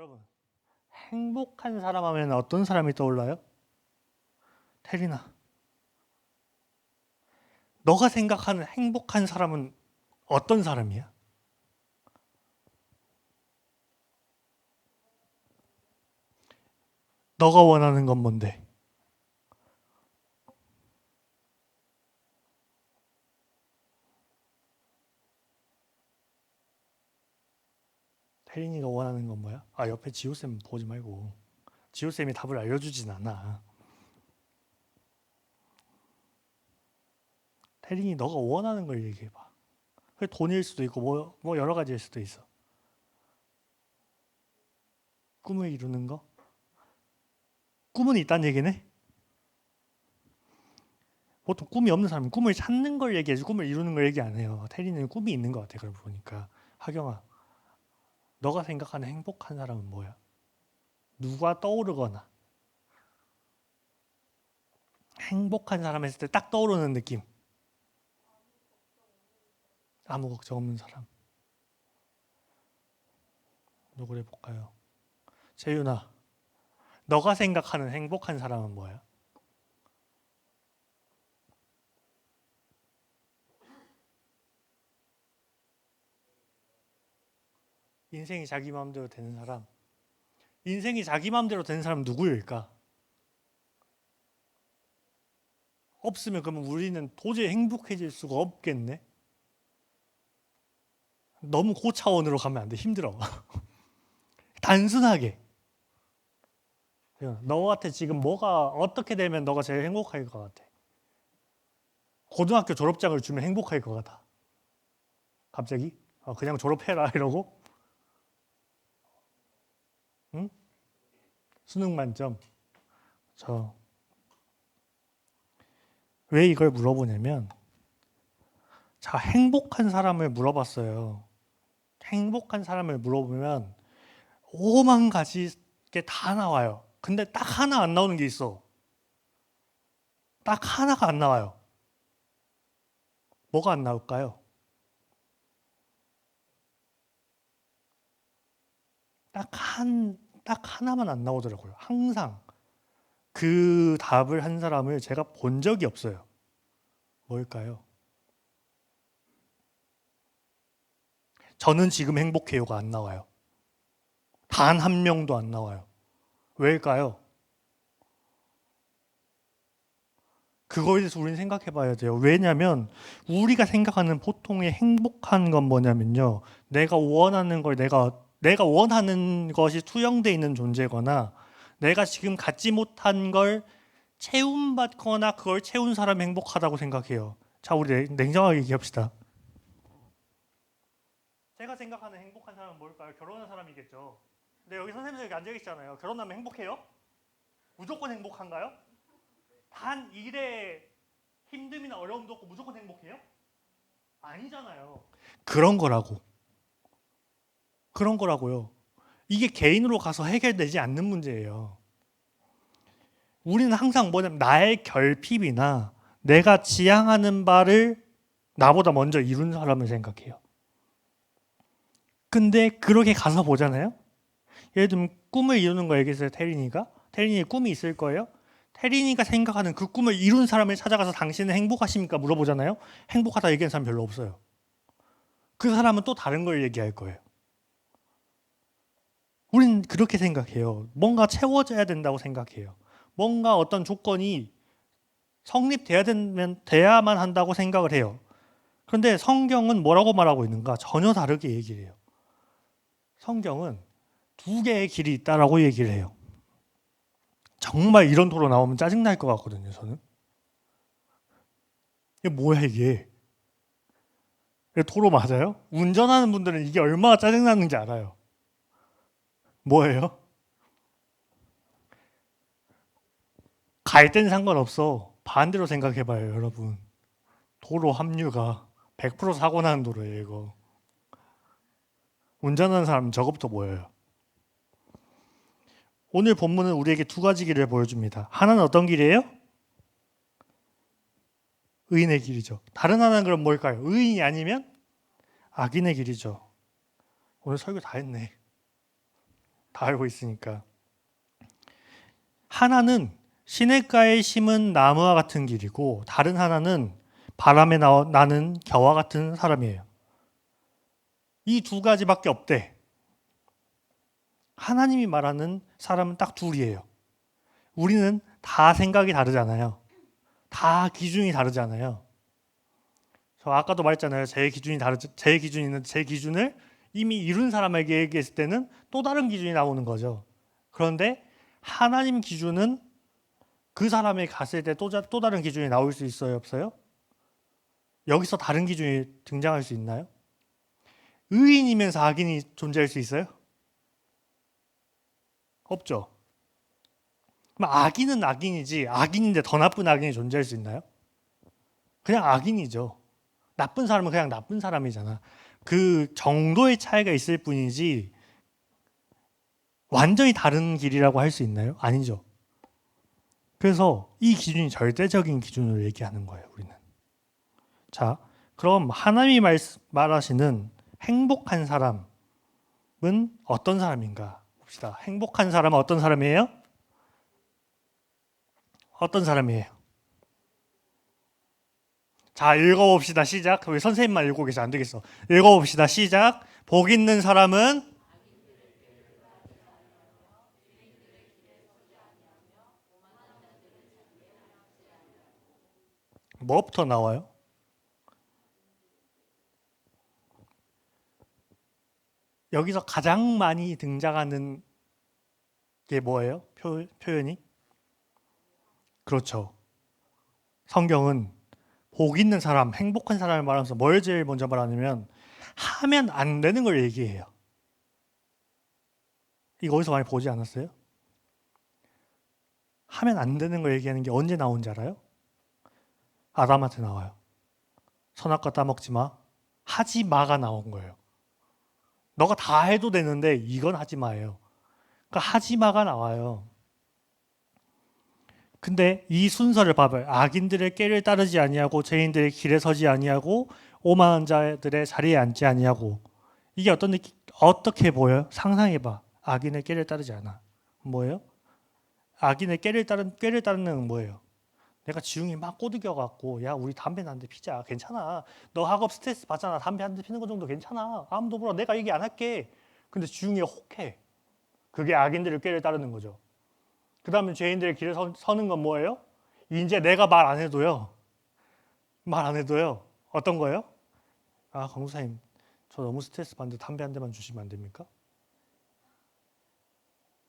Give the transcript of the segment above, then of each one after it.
여러분, 행복한 사람 하면 어떤 사람이 떠올라요? 태린아, 너가 생각하는 행복한 사람은 어떤 사람이야? 너가 원하는 건 뭔데? 태린이가 원하는 건 뭐야? 아, 옆에 지호쌤 보지 말고. 지호쌤이 답을 알려주진 않아. 태린이 너가 원하는 걸 얘기해봐. 그게 돈일 수도 있고 뭐 여러 가지일 수도 있어. 꿈을 이루는 거? 꿈은 있다는 얘기네? 보통 꿈이 없는 사람은 꿈을 찾는 걸 얘기하지 꿈을 이루는 걸 얘기 안 해요. 태린이는 꿈이 있는 것 같아. 그걸 보니까. 하경아, 너가 생각하는 행복한 사람은 뭐야? 누가 떠오르거나 행복한 사람 했을 때 딱 떠오르는 느낌. 아무 걱정 없는 사람. 누구를 볼까요? 재윤아, 너가 생각하는 행복한 사람은 뭐야? 인생이 자기 마음대로 되는 사람. 인생이 자기 마음대로 되는 사람 누구일까? 없으면 그러면 우리는 도저히 행복해질 수가 없겠네. 너무 고차원으로 가면 안 돼. 힘들어. 단순하게. 너한테 지금 뭐가 어떻게 되면 너가 제일 행복할 것 같아? 고등학교 졸업장을 주면 행복할 것 같아. 갑자기? 그냥 졸업해라 이러고? 응? 수능 만점. 왜 이걸 물어보냐면, 자, 행복한 사람을 물어봤어요. 행복한 사람을 물어보면 오만 가지 게 다 나와요. 근데 딱 하나 안 나오는 게 있어. 딱 하나가 안 나와요. 뭐가 안 나올까요? 딱 하나만 안 나오더라고요. 항상 그 답을 한 사람을 제가 본 적이 없어요. 뭘까요? 저는 지금 행복해요가 안 나와요. 단 한 명도 안 나와요. 왜일까요? 그거에 대해서 우리는 생각해 봐야 돼요. 왜냐면 우리가 생각하는 보통의 행복한 건 뭐냐면요. 내가 원하는 걸 내가 원하는 것이 투영되어 있는 존재거나 내가 지금 갖지 못한 걸 채움받거나 그걸 채운 사람이 행복하다고 생각해요. 자, 우리 냉정하게 얘기합시다. 제가 생각하는 행복한 사람은 뭘까요? 결혼한 사람이겠죠. 근데 여기 선생님 여기 앉아 계시잖아요. 결혼하면 행복해요? 무조건 행복한가요? 단 일에 힘듦이나 어려움도 없고 무조건 행복해요? 아니잖아요. 그런 거라고. 그런 거라고요. 이게 개인으로 가서 해결되지 않는 문제예요. 우리는 항상 뭐냐면 나의 결핍이나 내가 지향하는 바를 나보다 먼저 이룬 사람을 생각해요. 근데 그렇게 가서 보잖아요. 예를 들면 꿈을 이루는 거 얘기했어요. 태린이의 꿈이 있을 거예요. 태린이가 생각하는 그 꿈을 이룬 사람을 찾아가서 당신은 행복하십니까? 물어보잖아요. 행복하다 얘기하는 사람 별로 없어요. 그 사람은 또 다른 걸 얘기할 거예요. 우리는 그렇게 생각해요. 뭔가 채워져야 된다고 생각해요. 뭔가 어떤 조건이 돼야만 한다고 생각을 해요. 그런데 성경은 뭐라고 말하고 있는가? 전혀 다르게 얘기를 해요. 성경은 두 개의 길이 있다라고 얘기를 해요. 정말 이런 토론 나오면 짜증날 것 같거든요, 저는. 이게 뭐야, 이게? 도로 맞아요? 운전하는 분들은 이게 얼마나 짜증나는지 알아요. 뭐예요? 갈 땐 상관없어. 반대로 생각해봐요, 여러분. 도로 합류가 100% 사고 나는 도로예요, 이거. 운전하는 사람 저것부터 보여요. 오늘 본문은 우리에게 두 가지 길을 보여줍니다. 하나는 어떤 길이에요? 의인의 길이죠. 다른 하나는 그럼 뭘까요? 의인이 아니면 악인의 길이죠. 오늘 설교 다 했네. 다 알고 있으니까. 하나는 시냇가에 심은 나무와 같은 길이고 다른 하나는 바람에 나는 겨와 같은 사람이에요. 이 두 가지밖에 없대. 하나님이 말하는 사람은 딱 둘이에요. 우리는 다 생각이 다르잖아요. 다 기준이 다르잖아요. 저 아까도 말했잖아요. 제 기준을 이미 이룬 사람에게 얘기했을 때는 또 다른 기준이 나오는 거죠. 그런데 하나님 기준은 그 사람이 갔을 때 또 다른 기준이 나올 수 있어요, 없어요? 여기서 다른 기준이 등장할 수 있나요? 의인이면서 악인이 존재할 수 있어요? 없죠. 그럼 악인은 악인이지 악인인데 더 나쁜 악인이 존재할 수 있나요? 그냥 악인이죠. 나쁜 사람은 그냥 나쁜 사람이잖아. 그 정도의 차이가 있을 뿐이지 완전히 다른 길이라고 할 수 있나요? 아니죠. 그래서 이 기준이 절대적인 기준으로 얘기하는 거예요, 우리는. 자, 그럼 하나님이 말하시는 행복한 사람은 어떤 사람인가 봅시다. 행복한 사람은 어떤 사람이에요? 어떤 사람이에요? 자, 읽어봅시다. 시작. 왜 선생님만 읽고 계셔? 안 되겠어. 읽어봅시다. 시작. 복 있는 사람은 뭐부터 나와요? 여기서 가장 많이 등장하는 게 뭐예요? 표현이? 그렇죠. 성경은 복 있는 사람, 행복한 사람을 말하면서 뭘 제일 먼저 말하냐면 하면 안 되는 걸 얘기해요. 이거 어디서 많이 보지 않았어요? 하면 안 되는 걸 얘기하는 게 언제 나온지 알아요? 아담한테 나와요. 선악과 따먹지 마. 하지 마가 나온 거예요. 너가 다 해도 되는데 이건 하지 마예요. 그러니까 하지 마가 나와요. 근데 이 순서를 봐봐요. 악인들의 꾀를 따르지 아니하고 죄인들의 길에 서지 아니하고 오만한 자들의 자리에 앉지 아니하고 이게 어떻게 보여요? 상상해봐. 악인의 꾀를 따르지 않아. 뭐예요? 악인의 꾀를 따르는 건 뭐예요? 내가 지웅이 막 꼬드겨갖고 야 우리 담배 한 대 피자 괜찮아. 너 학업 스트레스 받잖아. 담배 한 대 피는 거 정도 괜찮아. 아무도 몰라. 내가 얘기 안 할게. 근데 지웅이가 혹해. 그게 악인들의 꾀를 따르는 거죠. 그 다음에 죄인들의 길에 서는 건 뭐예요? 이제 내가 말 안 해도요. 말 안 해도요. 어떤 거예요? 아, 강구사님, 저 너무 스트레스 받는데 담배 한 대만 주시면 안 됩니까?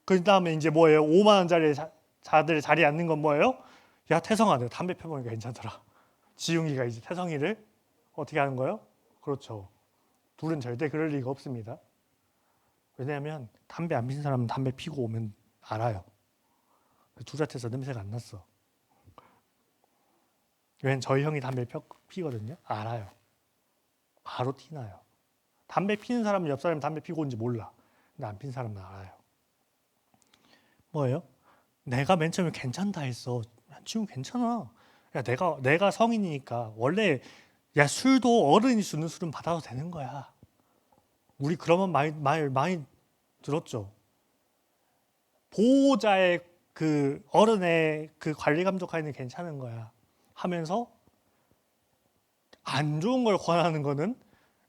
그 다음에 이제 뭐예요? 5만 원짜리 자들의 자리에 앉는 건 뭐예요? 야, 태성아, 내가 담배 펴보니까 괜찮더라. 지웅이가 이제 태성이를 어떻게 하는 거예요? 그렇죠. 둘은 절대 그럴 리가 없습니다. 왜냐하면 담배 안 피는 사람은 담배 피고 오면 알아요. 두자태에서 냄새가 안 났어. 왜냐면 저희 형이 담배 피거든요. 알아요. 바로 티나요. 담배 피는 사람은 옆 사람이 담배 피고 온지 몰라. 근데 안 피는 사람은 알아요. 뭐예요? 내가 맨 처음에 괜찮다 했어. 지금 괜찮아. 야, 내가 성인이니까 원래 야 술도 어른이 주는 술은 받아도 되는 거야. 우리 그러면 많이 들었죠. 보호자의 그 어른의 그 관리 감독하에는 괜찮은 거야. 하면서 안 좋은 걸 권하는 거는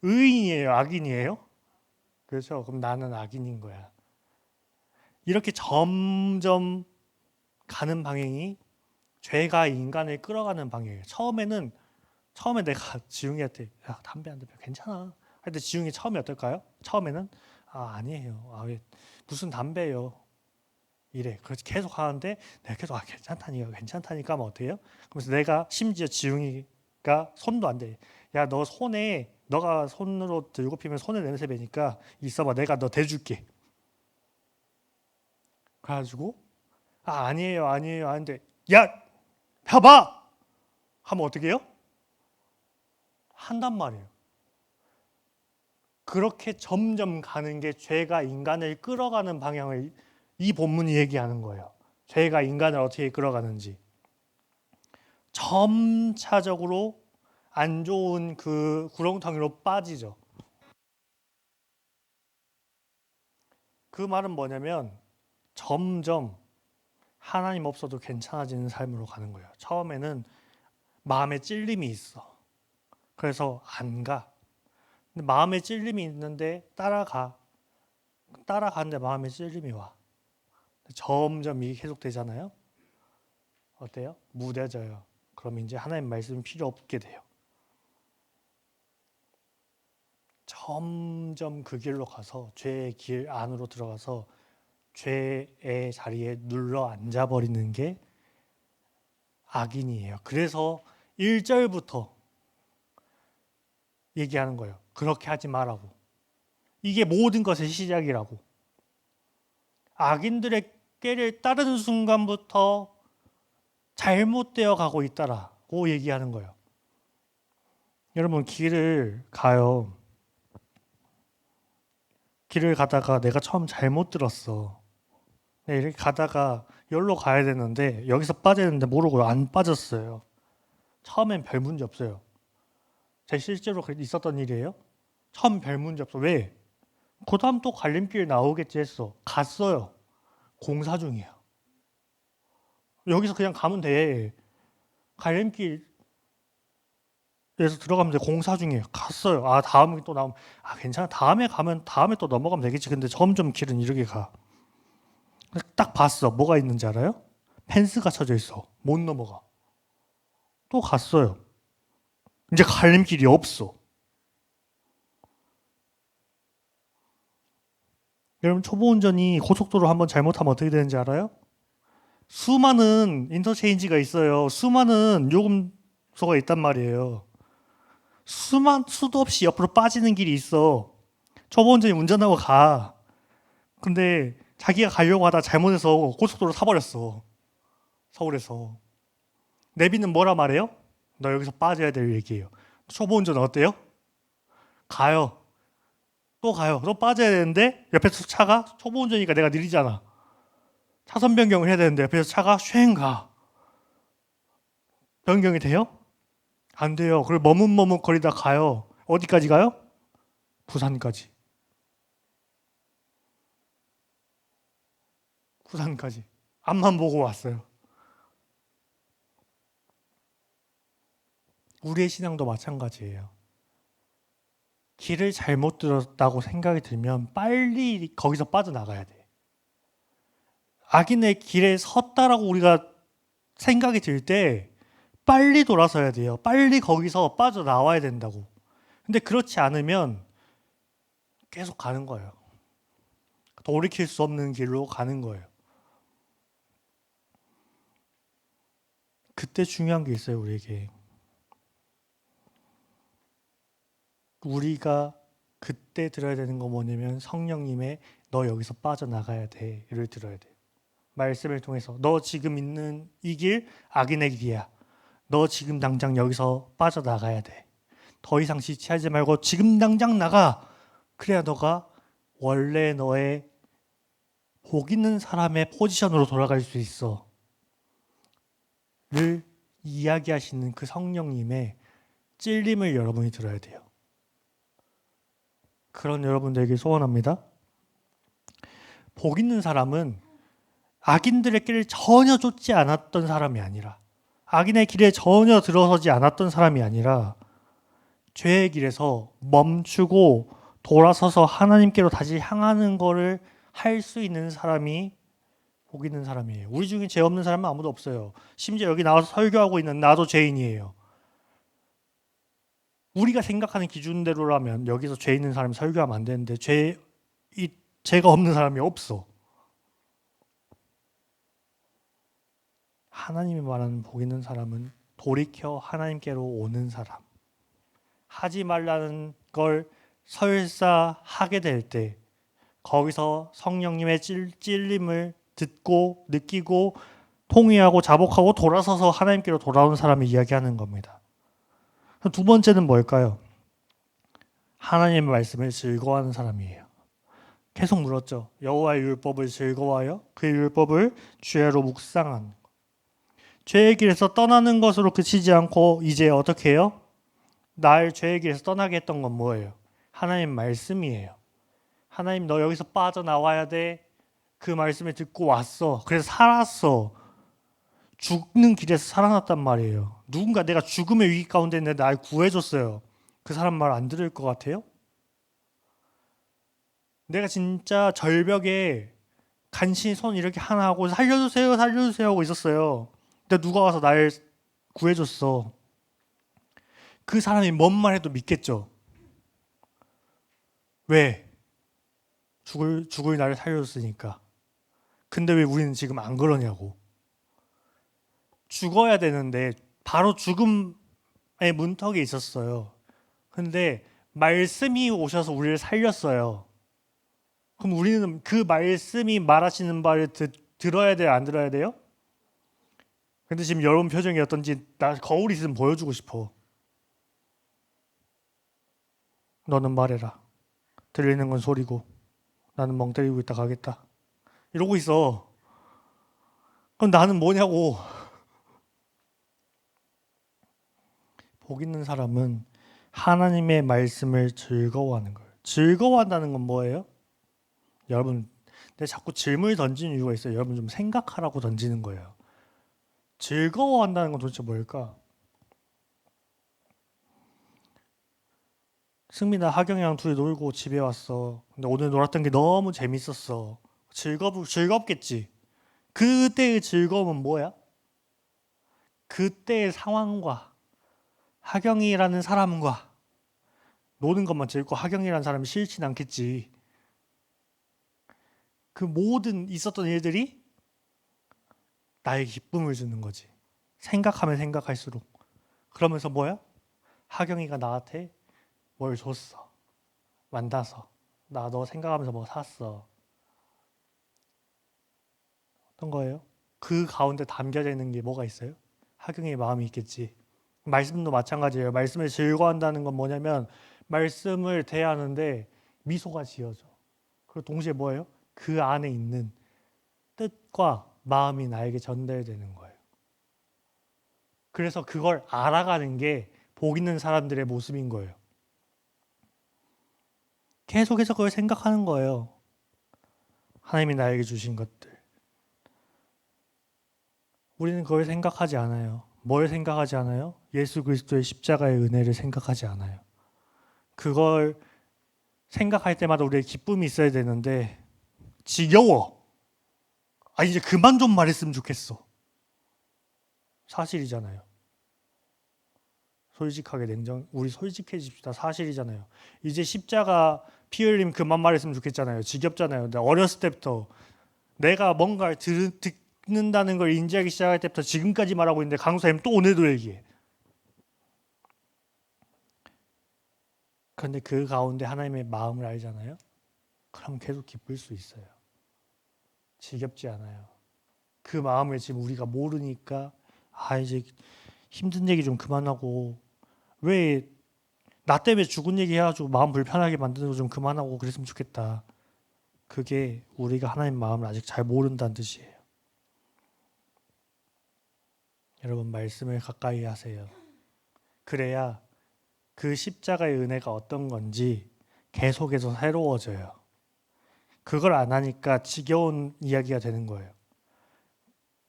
의인이에요, 악인이에요? 그렇죠. 그럼 나는 악인인 거야. 이렇게 점점 가는 방향이 죄가 인간을 끌어가는 방향이에요. 처음에 내가 지웅이한테 야 담배 한 대 피워 괜찮아. 근데 지웅이 처음에 어떨까요? 처음에는 아니에요. 왜 무슨 담배예요? 이래. 그래서 계속 하는데 내가 계속 괜찮다니까 하면 어때요? 그래서 내가 심지어 지웅이가 손도 안 대. 야 너 너가 손으로 들고 피면 손에 냄새 배니까 있어봐. 내가 너 대줄게. 그래가지고 아니에요 아닌데 야 펴봐 하면 어떻게 해요? 한단 말이에요. 그렇게 점점 가는 게 죄가 인간을 끌어가는 방향을 이 본문이 얘기하는 거예요. 죄가 인간을 어떻게 끌어가는지. 점차적으로 안 좋은 그 구렁텅이로 빠지죠. 그 말은 뭐냐면 점점 하나님 없어도 괜찮아지는 삶으로 가는 거예요. 처음에는 마음에 찔림이 있어. 그래서 안 가. 근데 마음에 찔림이 있는데 따라가는데 마음에 찔림이 와. 점점 이게 계속되잖아요. 어때요? 무뎌져요. 그럼 이제 하나님 말씀이 필요 없게 돼요. 점점 그 길로 가서 죄의 길 안으로 들어가서 죄의 자리에 눌러 앉아버리는 게 악인이에요. 그래서 1절부터 얘기하는 거예요. 그렇게 하지 말라고. 이게 모든 것의 시작이라고. 악인들의 꾀를 따르는 순간부터 잘못되어 가고 있다라고 얘기하는 거예요. 여러분 길을 가요. 길을 가다가 내가 처음 잘못 들었어. 이렇게 가다가 여기로 가야 되는데 여기서 빠져야 되는데 모르고 안 빠졌어요. 처음엔 별 문제 없어요. 제 실제로 있었던 일이에요. 처음 별 문제 없어. 왜? 그 다음 또 갈림길 나오겠지 했어. 갔어요. 공사 중이야. 여기서 그냥 가면 돼. 갈림길에서 들어가면 돼. 공사 중이에요. 갔어요. 다음에 또 나오면 괜찮아. 다음에 가면 다음에 또 넘어가면 되겠지. 근데 점점 길은 이렇게 가. 딱 봤어. 뭐가 있는지 알아요? 펜스가 쳐져 있어. 못 넘어가. 또 갔어요. 이제 갈림길이 없어. 여러분 초보 운전이 고속도로 한번 잘못하면 어떻게 되는지 알아요? 수많은 인터체인지가 있어요. 수많은 요금소가 있단 말이에요. 수도 없이 옆으로 빠지는 길이 있어. 초보 운전이 운전하고 가. 근데 자기가 가려고 하다 잘못해서 고속도로 타버렸어. 서울에서. 내비는 뭐라 말해요? 너 여기서 빠져야 될 얘기예요. 초보 운전은 어때요? 가요. 또 가요. 또 빠져야 되는데 옆에서 차가 초보 운전이니까 내가 느리잖아. 차선 변경을 해야 되는데 옆에서 차가 쉥 가. 변경이 돼요? 안 돼요. 그리고 머뭇머뭇 거리다 가요. 어디까지 가요? 부산까지. 부산까지. 앞만 보고 왔어요. 우리의 신앙도 마찬가지예요. 길을 잘못 들었다고 생각이 들면 빨리 거기서 빠져나가야 돼. 악인의 길에 섰다라고 우리가 생각이 들 때 빨리 돌아서야 돼요. 빨리 거기서 빠져나와야 된다고. 근데 그렇지 않으면 계속 가는 거예요. 돌이킬 수 없는 길로 가는 거예요. 그때 중요한 게 있어요, 우리에게. 우리가 그때 들어야 되는 거 뭐냐면 성령님의 너 여기서 빠져나가야 돼를 들어야 돼요. 말씀을 통해서 너 지금 있는 이 길 악인의 길이야. 너 지금 당장 여기서 빠져나가야 돼. 더 이상 지체하지 말고 지금 당장 나가. 그래야 너가 원래 너의 복 있는 사람의 포지션으로 돌아갈 수 있어. 를 이야기하시는 그 성령님의 찔림을 여러분이 들어야 돼요. 그런 여러분들에게 소원합니다. 복 있는 사람은 악인들의 길을 전혀 쫓지 않았던 사람이 아니라 악인의 길에 전혀 들어서지 않았던 사람이 아니라 죄의 길에서 멈추고 돌아서서 하나님께로 다시 향하는 거를 할 수 있는 사람이 복 있는 사람이에요. 우리 중에 죄 없는 사람은 아무도 없어요. 심지어 여기 나와서 설교하고 있는 나도 죄인이에요. 우리가 생각하는 기준대로라면 여기서 죄 있는 사람이 설교하면 안 되는데 죄가 없는 사람이 없어. 하나님이 말하는 복 있는 사람은 돌이켜 하나님께로 오는 사람. 하지 말라는 걸 설사 하게 될 때 거기서 성령님의 찔림을 듣고 느끼고 통회하고 자복하고 돌아서서 하나님께로 돌아온 사람을 이야기하는 겁니다. 두 번째는 뭘까요? 하나님의 말씀을 즐거워하는 사람이에요. 계속 물었죠. 여호와의 율법을 즐거워하여 그의 율법을 주야로 묵상하는 것. 죄의 길에서 떠나는 것으로 그치지 않고 이제 어떻게 해요? 날 죄의 길에서 떠나게 했던 건 뭐예요? 하나님 말씀이에요. 하나님 너 여기서 빠져나와야 돼. 그 말씀을 듣고 왔어. 그래서 살았어. 죽는 길에서 살아났단 말이에요. 누군가 내가 죽음의 위기 가운데 있는데 날 구해줬어요. 그 사람 말 안 들을 것 같아요? 내가 진짜 절벽에 간신히 손 이렇게 하나 하고 살려주세요 살려주세요 하고 있었어요. 근데 누가 와서 날 구해줬어. 그 사람이 뭔 말해도 믿겠죠. 왜? 죽을 나를 살려줬으니까. 근데 왜 우리는 지금 안 그러냐고. 죽어야 되는데 바로 죽음의 문턱에 있었어요. 근데 말씀이 오셔서 우리를 살렸어요. 그럼 우리는 그 말씀이 말하시는 바를 들어야 돼요? 안 들어야 돼요? 근데 지금 여러분 표정이 어떤지 나 거울 있으면 보여주고 싶어. 너는 말해라. 들리는 건 소리고 나는 멍 때리고 있다 가겠다. 이러고 있어. 그럼 나는 뭐냐고. 복 있는 사람은 하나님의 말씀을 즐거워하는 거예요. 즐거워한다는 건 뭐예요? 여러분, 내가 자꾸 질문을 던지는 이유가 있어요. 여러분 좀 생각하라고 던지는 거예요. 즐거워한다는 건 도대체 뭘까? 승민아, 하경이랑 둘이 놀고 집에 왔어. 근데 오늘 놀았던 게 너무 재밌었어. 즐겁겠지. 그때의 즐거움은 뭐야? 그때의 상황과 하경이라는 사람과 노는 것만 즐겁고 하경이라는 사람이 싫진 않겠지. 그 모든 있었던 일들이 나의 기쁨을 주는 거지. 생각하면 생각할수록. 그러면서 뭐야? 하경이가 나한테 뭘 줬어. 만나서. 나 너 생각하면서 뭐 샀어. 어떤 거예요? 그 가운데 담겨져 있는 게 뭐가 있어요? 하경이의 마음이 있겠지. 말씀도 마찬가지예요. 말씀을 즐거워한다는 건 뭐냐면 말씀을 대하는데 미소가 지어져. 그리고 동시에 뭐예요? 그 안에 있는 뜻과 마음이 나에게 전달되는 거예요. 그래서 그걸 알아가는 게 복 있는 사람들의 모습인 거예요. 계속해서 그걸 생각하는 거예요. 하나님이 나에게 주신 것들. 우리는 그걸 생각하지 않아요. 뭘 생각하지 않아요? 예수 그리스도의 십자가의 은혜를 생각하지 않아요. 그걸 생각할 때마다 우리의 기쁨이 있어야 되는데 지겨워. 이제 그만 좀 말했으면 좋겠어. 사실이잖아요. 솔직하게 우리 솔직해집시다. 사실이잖아요. 이제 십자가 피 흘림 그만 말했으면 좋겠잖아요. 지겹잖아요. 근데 어렸을 때부터 내가 뭔가를 듣는다는 걸 인지하기 시작할 때부터 지금까지 말하고 있는데 강사님 또 오늘도 얘기해. 그런데 그 가운데 하나님의 마음을 알잖아요. 그럼 계속 기쁠 수 있어요. 지겹지 않아요. 그 마음을 지금 우리가 모르니까 이제 힘든 얘기 좀 그만하고 왜 나 때문에 죽은 얘기 해가지고 마음 불편하게 만드는 거 좀 그만하고 그랬으면 좋겠다. 그게 우리가 하나님 마음을 아직 잘 모른다는 뜻이에요. 여러분 말씀을 가까이 하세요. 그래야 그 십자가의 은혜가 어떤 건지 계속해서 새로워져요. 그걸 안 하니까 지겨운 이야기가 되는 거예요.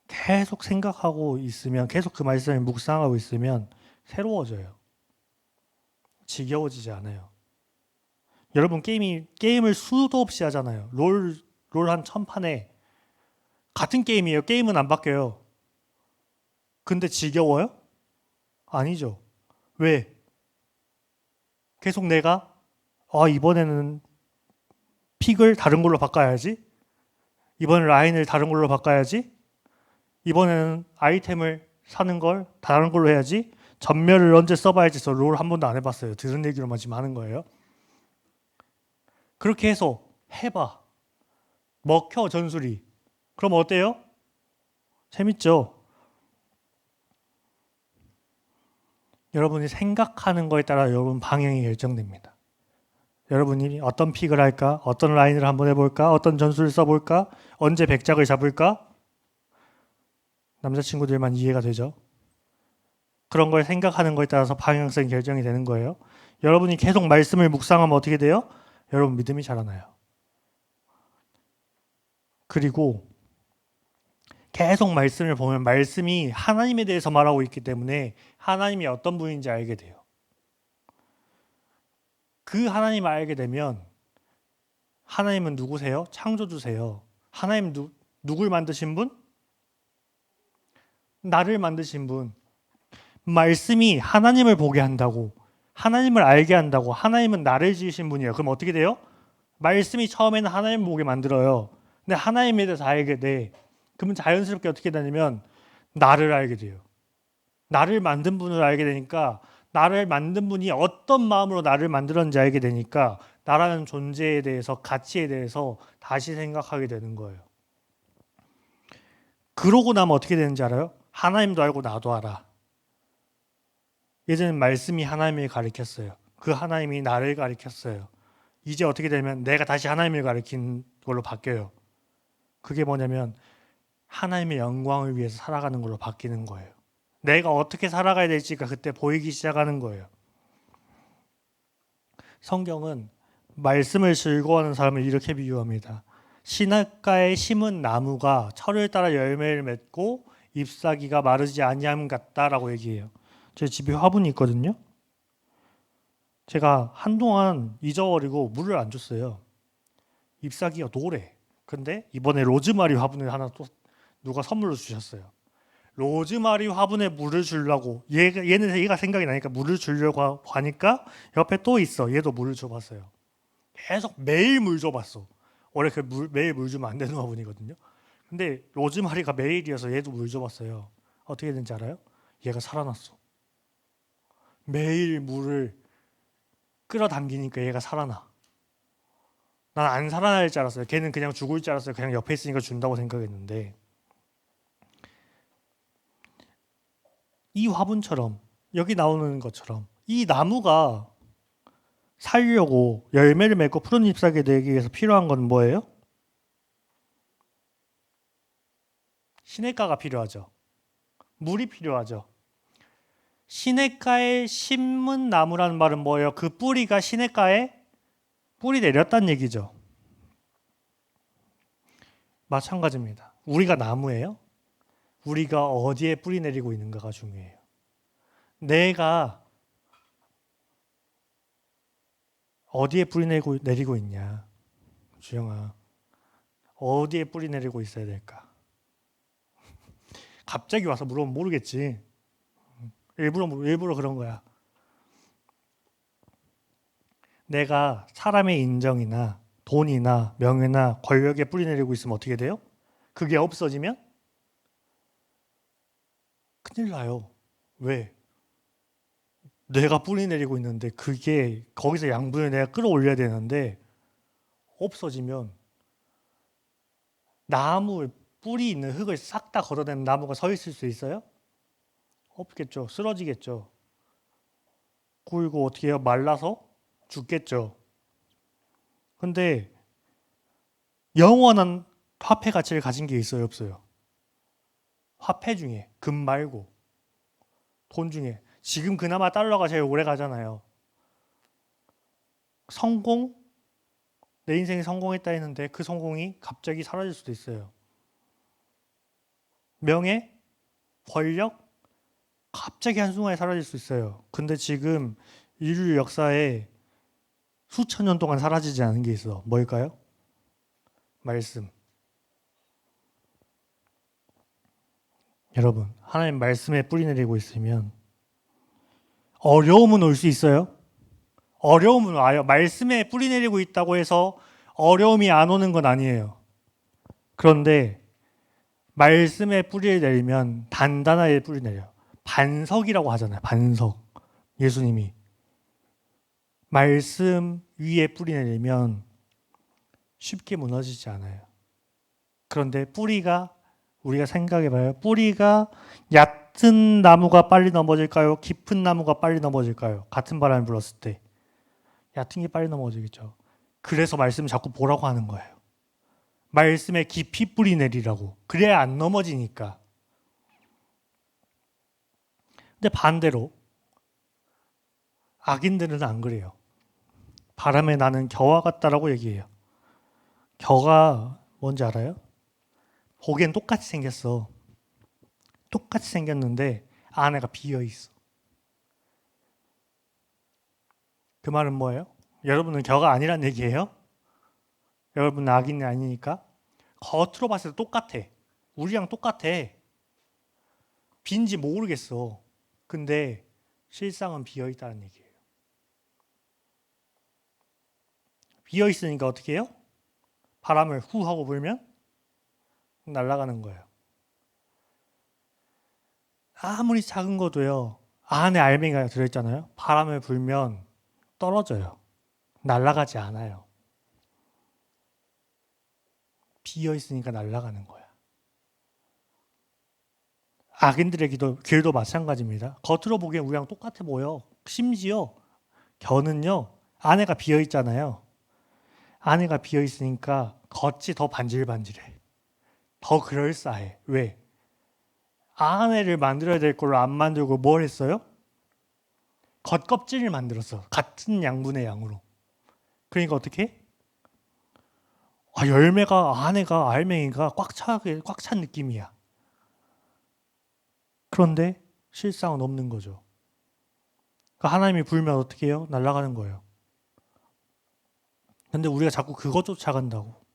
계속 생각하고 있으면 계속 그 말씀을 묵상하고 있으면 새로워져요. 지겨워지지 않아요. 여러분 게임을 수도 없이 하잖아요. 롤 한 1000판에 같은 게임이에요. 게임은 안 바뀌어요. 근데 지겨워요? 아니죠. 왜? 계속 내가 이번에는 픽을 다른 걸로 바꿔야지. 이번엔 라인을 다른 걸로 바꿔야지. 이번에는 아이템을 사는 걸 다른 걸로 해야지. 전멸을 언제 써봐야지. 저 롤 한 번도 안 해봤어요. 들은 얘기로만 지금 하는 거예요. 그렇게 해서 해봐. 먹혀 전술이. 그럼 어때요? 재밌죠? 여러분이 생각하는 거에 따라 여러분 방향이 결정됩니다. 여러분이 어떤 픽을 할까? 어떤 라인을 한번 해볼까? 어떤 전술을 써볼까? 언제 백작을 잡을까? 남자친구들만 이해가 되죠? 그런 걸 생각하는 거에 따라서 방향성이 결정이 되는 거예요. 여러분이 계속 말씀을 묵상하면 어떻게 돼요? 여러분 믿음이 자라나요. 그리고 계속 말씀을 보면 말씀이 하나님에 대해서 말하고 있기 때문에 하나님이 어떤 분인지 알게 돼요. 그 하나님을 알게 되면 하나님은 누구세요? 창조주세요. 하나님 누굴 만드신 분? 나를 만드신 분. 말씀이 하나님을 보게 한다고, 하나님을 알게 한다고. 하나님은 나를 지으신 분이에요. 그럼 어떻게 돼요? 말씀이 처음에는 하나님을 보게 만들어요. 근데 하나님에 대해서 알게 돼. 그러면 자연스럽게 어떻게 되냐면 나를 알게 돼요. 나를 만든 분을 알게 되니까, 나를 만든 분이 어떤 마음으로 나를 만들었는지 알게 되니까 나라는 존재에 대해서, 가치에 대해서 다시 생각하게 되는 거예요. 그러고 나면 어떻게 되는지 알아요? 하나님도 알고 나도 알아. 예전엔 말씀이 하나님을 가리켰어요. 그 하나님이 나를 가리켰어요. 이제 어떻게 되면 내가 다시 하나님을 가리킨 걸로 바뀌어요. 그게 뭐냐면 하나님의 영광을 위해서 살아가는 걸로 바뀌는 거예요. 내가 어떻게 살아가야 될지가 그때 보이기 시작하는 거예요. 성경은 말씀을 즐거워하는 사람을 이렇게 비유합니다. 시냇가에 심은 나무가 철을 따라 열매를 맺고 잎사귀가 마르지 아니함 같다라고 얘기해요. 제 집에 화분이 있거든요. 제가 한동안 잊어버리고 물을 안 줬어요. 잎사귀가 노래. 근데 이번에 로즈마리 화분을 하나 또 누가 선물로 주셨어요. 로즈마리 화분에 물을 주려고 얘가 생각이 나니까 물을 주려고 하니까 옆에 또 있어. 얘도 물을 줘봤어요. 계속 매일 물 줘봤어. 원래 매일 물 주면 안 되는 화분이거든요. 근데 로즈마리가 매일이어서 얘도 물 줘봤어요. 어떻게 된지 알아요? 얘가 살아났어. 매일 물을 끌어당기니까 얘가 살아나. 난 안 살아날 줄 알았어요. 걔는 그냥 죽을 줄 알았어요. 그냥 옆에 있으니까 준다고 생각했는데, 이 화분처럼, 여기 나오는 것처럼 이 나무가 살려고 열매를 맺고 푸른 잎사귀 되기 위해서 필요한 건 뭐예요? 시냇가가 필요하죠. 물이 필요하죠. 시냇가에 심은 나무라는 말은 뭐예요? 그 뿌리가 시냇가에 뿌리 내렸다는 얘기죠. 마찬가지입니다. 우리가 나무예요. 우리가 어디에 뿌리 내리고 있는가가 중요해요. 내가 어디에 뿌리 내리고 있냐? 주영아, 어디에 뿌리 내리고 있어야 될까? 갑자기 와서 물어보면 모르겠지. 일부러 그런 거야. 내가 사람의 인정이나 돈이나 명예나 권력에 뿌리 내리고 있으면 어떻게 돼요? 그게 없어지면 큰일 나요. 왜? 내가 뿌리 내리고 있는데 그게 거기서 양분을 내가 끌어올려야 되는데 없어지면 나무 뿌리 있는 흙을 싹 다 걷어내는 나무가 서 있을 수 있어요? 없겠죠. 쓰러지겠죠. 그리고 어떻게 해요? 말라서 죽겠죠. 근데 영원한 화폐 가치를 가진 게 있어요? 없어요? 화폐 중에, 금 말고 돈 중에 지금 그나마 달러가 제일 오래 가잖아요. 성공? 내 인생이 성공했다 했는데 그 성공이 갑자기 사라질 수도 있어요. 명예? 권력? 갑자기 한순간에 사라질 수 있어요. 근데 지금 인류 역사에 수천 년 동안 사라지지 않은 게 있어. 뭘까요? 말씀. 여러분, 하나님 말씀에 뿌리 내리고 있으면 어려움은 올 수 있어요. 어려움은 와요. 말씀에 뿌리 내리고 있다고 해서 어려움이 안 오는 건 아니에요. 그런데 말씀에 뿌리를 내리면 단단하게 뿌리 내려요. 반석이라고 하잖아요. 반석. 예수님이 말씀 위에 뿌리 내리면 쉽게 무너지지 않아요. 그런데 뿌리가, 우리가 생각해봐요. 뿌리가 얕은 나무가 빨리 넘어질까요? 깊은 나무가 빨리 넘어질까요? 같은 바람이 불었을 때 얕은 게 빨리 넘어지겠죠. 그래서 말씀 자꾸 보라고 하는 거예요. 말씀에 깊이 뿌리 내리라고. 그래야 안 넘어지니까. 근데 반대로 악인들은 안 그래요. 바람에 나는 겨와 같다라고 얘기해요. 겨가 뭔지 알아요? 보기엔 똑같이 생겼어. 똑같이 생겼는데 안에가 비어 있어. 그 말은 뭐예요? 여러분은 겨가 아니란 얘기예요? 여러분은 악인이 아니니까? 겉으로 봤을 때 똑같아. 우리랑 똑같아. 빈지 모르겠어. 근데 실상은 비어 있다는 얘기예요. 비어 있으니까 어떻게 해요? 바람을 후 하고 불면 날아가는 거예요. 아무리 작은 것도요. 안에 알맹이가 들어있잖아요. 바람을 불면 떨어져요. 날아가지 않아요. 비어 있으니까 날아가는 거야. 악인들의 길도 마찬가지입니다. 겉으로 보기엔 우리랑 똑같아 보여. 심지어 겨는요. 안에가 비어 있잖아요. 안에가 비어 있으니까 겉이 더 반질반질해. 더 그럴싸해. 왜? 안에를 만들어야 될 걸로 안 만들고 뭘 했어요? 겉껍질을 만들었어. 같은 양분의 양으로. 그러니까 어떻게 해? 열매가 안에가 알맹이가 꽉 찬 느낌이야. 그런데 실상은 없는 거죠. 그러니까 하나님이 불면 어떻게 해요? 날아가는 거예요. 근데 우리가 자꾸 그거 쫓아간다고.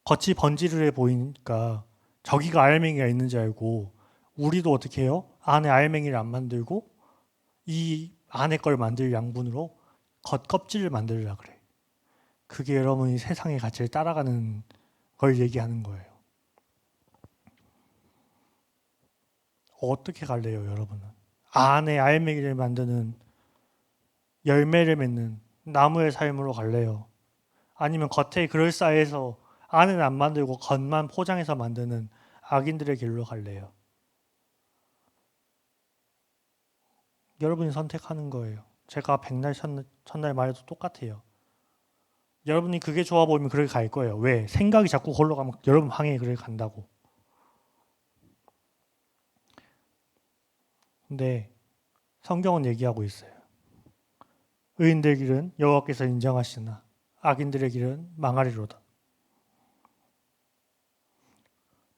겉이 번지르르해 보이니까 저기가 알맹이가 있는 줄 알고 우리도 어떻게 해요? 안에 알맹이를 안 만들고 이 안에 걸 만들 양분으로 겉껍질을 만들려고 그래. 그게 여러분이 세상의 가치를 따라가는 걸 얘기하는 거예요. 어떻게 갈래요, 여러분은? 안에 알맹이를 만드는 열매를 맺는 나무의 삶으로 갈래요? 아니면 겉에 그럴싸해서 안에는 안 만들고 겉만 포장해서 만드는 악인들의 길로 갈래요? 여러분이 선택하는 거예요. 제가 백날 첫날 말해도 똑같아요. 여러분이 그게 좋아 보이면 그렇게 갈 거예요. 왜? 생각이 자꾸 걸로 가면 여러분 방향이 그렇게 간다고. 근데 성경은 얘기하고 있어요. 의인들 길은 여호와께서 인정하시나 악인들의 길은 망하리로다.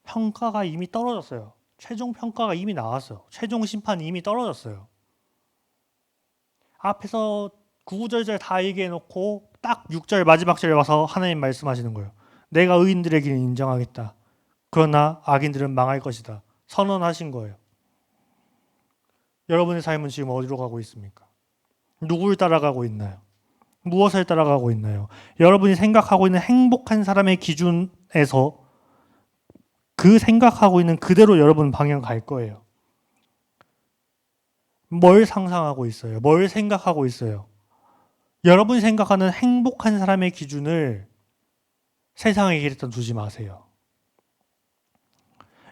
평가가 이미 떨어졌어요. 최종 평가가 이미 나왔어요. 최종 심판이 이미 떨어졌어요. 앞에서 9절절 다 얘기해놓고 딱 6절 마지막 절에 와서 하나님 말씀하시는 거예요. 내가 의인들의 길을 인정하겠다. 그러나 악인들은 망할 것이다. 선언하신 거예요. 여러분의 삶은 지금 어디로 가고 있습니까? 누구를 따라가고 있나요? 무엇을 따라가고 있나요? 여러분이 생각하고 있는 행복한 사람의 기준에서 그 생각하고 있는 그대로 여러분 방향 갈 거예요. 뭘 상상하고 있어요? 뭘 생각하고 있어요? 여러분이 생각하는 행복한 사람의 기준을 세상의 길에다 두지 마세요.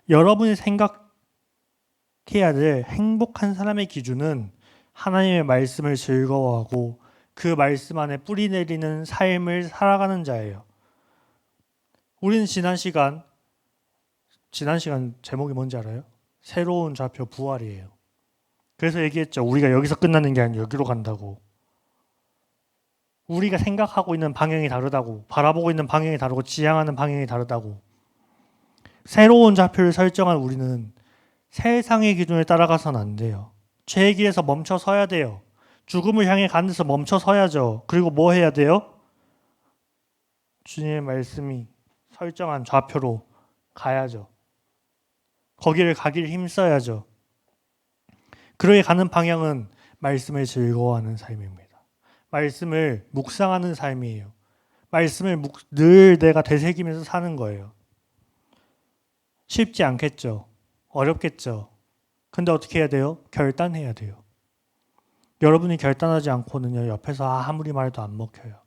여러분이 생각해야 될 행복한 사람의 기준은 하나님의 말씀을 즐거워하고 그 말씀 안에 뿌리 내리는 삶을 살아가는 자예요. 우리는 지난 시간 제목이 뭔지 알아요? 새로운 좌표 부활이에요. 그래서 얘기했죠. 우리가 여기서 끝나는 게 아니라 여기로 간다고. 우리가 생각하고 있는 방향이 다르다고. 바라보고 있는 방향이 다르고 지향하는 방향이 다르다고. 새로운 좌표를 설정한 우리는 세상의 기준을 따라가서는 안 돼요. 죄의 길에서 멈춰 서야 돼요. 죽음을 향해 가는 데서 멈춰 서야죠. 그리고 뭐 해야 돼요? 주님의 말씀이 설정한 좌표로 가야죠. 거기를 가기를 힘써야죠. 그러게 가는 방향은 말씀을 즐거워하는 삶입니다. 말씀을 묵상하는 삶이에요. 말씀을 늘 내가 되새기면서 사는 거예요. 쉽지 않겠죠. 어렵겠죠. 근데 어떻게 해야 돼요? 결단해야 돼요. 여러분이 결단하지 않고는요, 옆에서 아무리 말해도 안 먹혀요.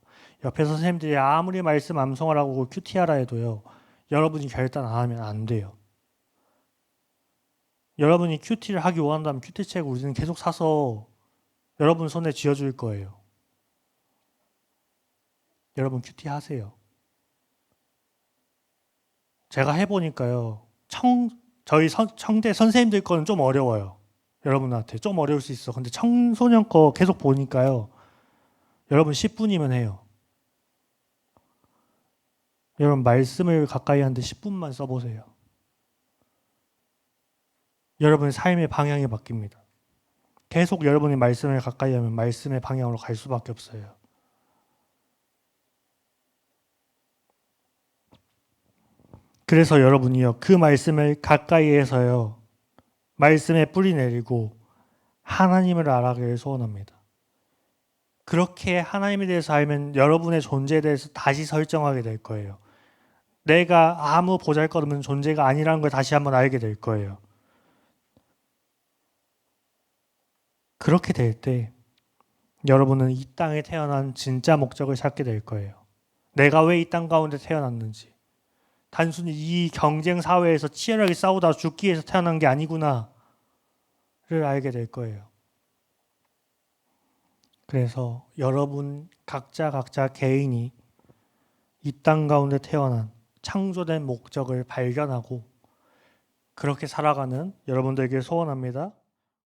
옆에 선생님들이 아무리 말씀 암송하라고 큐티하라 해도요, 여러분이 결단 안 하면 안 돼요. 여러분이 큐티를 하기 원한다면 큐티책 우리는 계속 사서 여러분 손에 쥐어줄 거예요. 여러분 큐티 하세요. 제가 해보니까요, 저희 청대 선생님들 거는 좀 어려워요. 여러분한테 좀 어려울 수 있어. 근데 청소년 거 계속 보니까요, 여러분 10분이면 해요. 여러분 말씀을 가까이 하는데 10분만 써보세요. 여러분의 삶의 방향이 바뀝니다. 계속 여러분이 말씀을 가까이 하면 말씀의 방향으로 갈 수밖에 없어요. 그래서 여러분이요, 그 말씀을 가까이 해서요, 말씀에 뿌리 내리고 하나님을 알아가기를 소원합니다. 그렇게 하나님에 대해서 알면 여러분의 존재에 대해서 다시 설정하게 될 거예요. 내가 아무 보잘것없는 존재가 아니라는 걸 다시 한번 알게 될 거예요. 그렇게 될 때 여러분은 이 땅에 태어난 진짜 목적을 찾게 될 거예요. 내가 왜 이 땅 가운데 태어났는지, 단순히 이 경쟁 사회에서 치열하게 싸우다 죽기 위해서 태어난 게 아니구나를 알게 될 거예요. 그래서 여러분 각자 개인이 이 땅 가운데 태어난 창조된 목적을 발견하고 그렇게 살아가는 여러분들에게 소원합니다.